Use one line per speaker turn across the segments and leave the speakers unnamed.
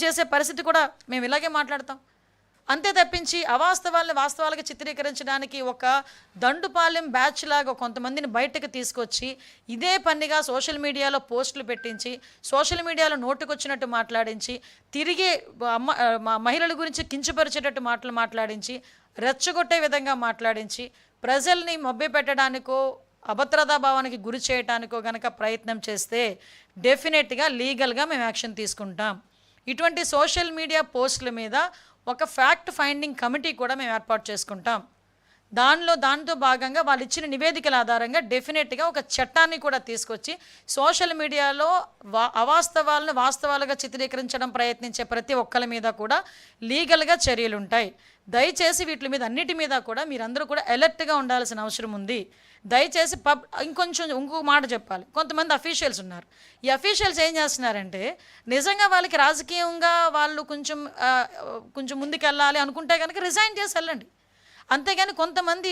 చేసే పరిస్థితి కూడా మేము ఇలాగే మాట్లాడతాం. అంతే తప్పించి అవాస్తవాల్ని వాస్తవాలుగా చిత్రీకరించడానికి ఒక దండుపాలెం బ్యాచ్ లాగా కొంతమందిని బయటకు తీసుకొచ్చి ఇదే పనిగా సోషల్ మీడియాలో పోస్టులు పెట్టించి సోషల్ మీడియాలో నోటుకొచ్చినట్టు మాట్లాడించి తిరిగి మహిళల గురించి కించపరిచేటట్టు మాట్లాడించి రెచ్చగొట్టే విధంగా మాట్లాడించి ప్రజల్ని మభ్యపెట్టడానికో అభద్రతా భావానికి గురి చేయడానికో గనక ప్రయత్నం చేస్తే డెఫినెట్గా లీగల్గా మేము యాక్షన్ తీసుకుంటాం. ఇటువంటి సోషల్ మీడియా పోస్టుల మీద ఒక ఫ్యాక్ట్ ఫైండింగ్ కమిటీ కూడా మేము ఏర్పాటు చేసుకుంటాం. దాంతో భాగంగా వాళ్ళు ఇచ్చిన నివేదికల ఆధారంగా డెఫినెట్గా ఒక చట్టాన్ని కూడా తీసుకొచ్చి సోషల్ మీడియాలో అవాస్తవాలను వాస్తవాలుగా చిత్రీకరించడం ప్రయత్నించే ప్రతి ఒక్కరి మీద కూడా లీగల్గా చర్యలు ఉంటాయి. దయచేసి వీటి మీద అన్నిటి మీద కూడా మీరందరూ కూడా అలర్ట్గా ఉండాల్సిన అవసరం ఉంది. దయచేసి ఇంకో మాట చెప్పాలి. కొంతమంది అఫీషియల్స్ ఉన్నారు. ఈ అఫీషియల్స్ ఏం చేస్తున్నారంటే నిజంగా వాళ్ళకి రాజకీయంగా వాళ్ళు కొంచెం ముందుకెళ్ళాలి అనుకుంటే కనుక రిజైన్ చేసి వెళ్ళండి. అంతేగాని కొంతమంది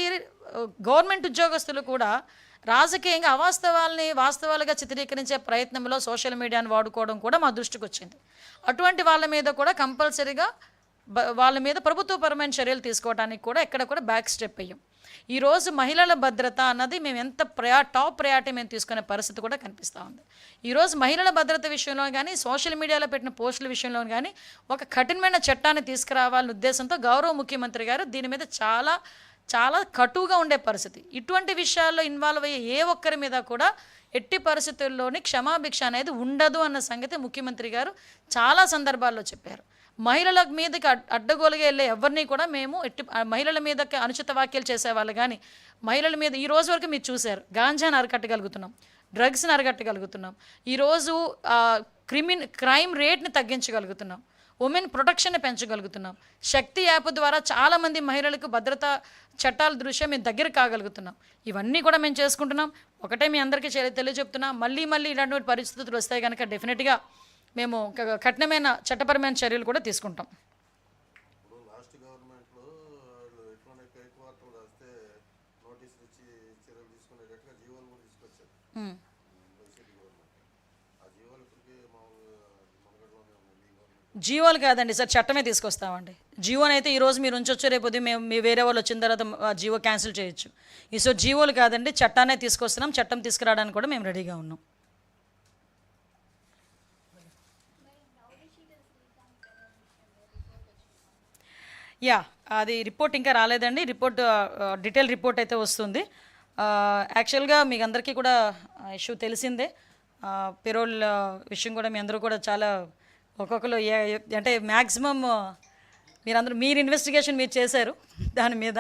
గవర్నమెంట్ ఉద్యోగస్తులు కూడా రాజకీయంగా అవాస్తవాల్ని వాస్తవాలుగా చిత్రీకరించే ప్రయత్నంలో సోషల్ మీడియాను వాడుకోవడం కూడా మా దృష్టికి వచ్చింది. అటువంటి వాళ్ళ మీద కూడా కంపల్సరీగా వాళ్ళ మీద ప్రభుత్వపరమైన చర్యలు తీసుకోవడానికి కూడా ఎక్కడ కూడా బ్యాక్ స్టెప్ అయ్యాం. ఈరోజు మహిళల భద్రత అన్నది మేము ఎంత టాప్ ప్రయారిటీ మేము తీసుకునే పరిస్థితి కూడా కనిపిస్తూ ఉంది. ఈరోజు మహిళల భద్రత విషయంలో కానీ సోషల్ మీడియాలో పెట్టిన పోస్టుల విషయంలో కానీ ఒక కఠినమైన చట్టాన్ని తీసుకురావాలనే ఉద్దేశంతో గౌరవ ముఖ్యమంత్రి గారు దీని మీద చాలా చాలా కటువుగా ఉండే పరిస్థితి. ఇటువంటి విషయాల్లో ఇన్వాల్వ్ అయ్యే ఏ ఒక్కరి మీద కూడా ఎట్టి పరిస్థితుల్లోని క్షమాభిక్ష అనేది ఉండదు అన్న సంగతి ముఖ్యమంత్రి గారు చాలా సందర్భాల్లో చెప్పారు. మహిళల మీదకి అడ్డగోలుగా వెళ్ళే ఎవరిని కూడా మేము మహిళల మీదకి అనుచిత వ్యాఖ్యలు చేసేవాళ్ళు కానీ మహిళల మీద ఈ రోజు వరకు మీరు చూశారు గాంజాని అరికట్టగలుగుతున్నాం, డ్రగ్స్ని అరికట్టగలుగుతున్నాం, ఈరోజు క్రైమ్ రేట్ని తగ్గించగలుగుతున్నాం, ఉమెన్ ప్రొటెక్షన్ని పెంచగలుగుతున్నాం. శక్తి యాప్ ద్వారా చాలామంది మహిళలకు భద్రతా చట్టాల దృష్ట్యా మేము దగ్గర కాగలుగుతున్నాం. ఇవన్నీ కూడా మేము చేసుకుంటున్నాం. ఒకటే మీ అందరికీ తెలియజెప్తున్నాం, మళ్ళీ ఇలాంటి పరిస్థితులు వస్తాయి కనుక డెఫినెట్గా మేము కఠినమైన చట్టపరమైన చర్యలు కూడా తీసుకుంటాం. జీవోలు కాదండి సార్, చట్టమే తీసుకొస్తామండి. జీవోని అయితే ఈరోజు మీరు ఉంచొచ్చు, రేపు మేము వేరే వాళ్ళు వచ్చిన తర్వాత జీవో క్యాన్సిల్ చేయొచ్చు. సో జీవోలు కాదండి, చట్టాన్నే తీసుకొస్తున్నాం. చట్టం తీసుకురావడానికి కూడా మేము రెడీగా ఉన్నాం. అది రిపోర్ట్ ఇంకా రాలేదండి. డీటెయిల్ రిపోర్ట్ అయితే వస్తుంది. యాక్చువల్గా మీకు అందరికీ కూడా ఇష్యూ తెలిసిందే. పెరోల్ విషయం కూడా మీ అందరూ కూడా చాలా ఒక్కొక్కరు అంటే మ్యాక్సిమం మీరు ఇన్వెస్టిగేషన్ మీరు చేశారు దాని మీద.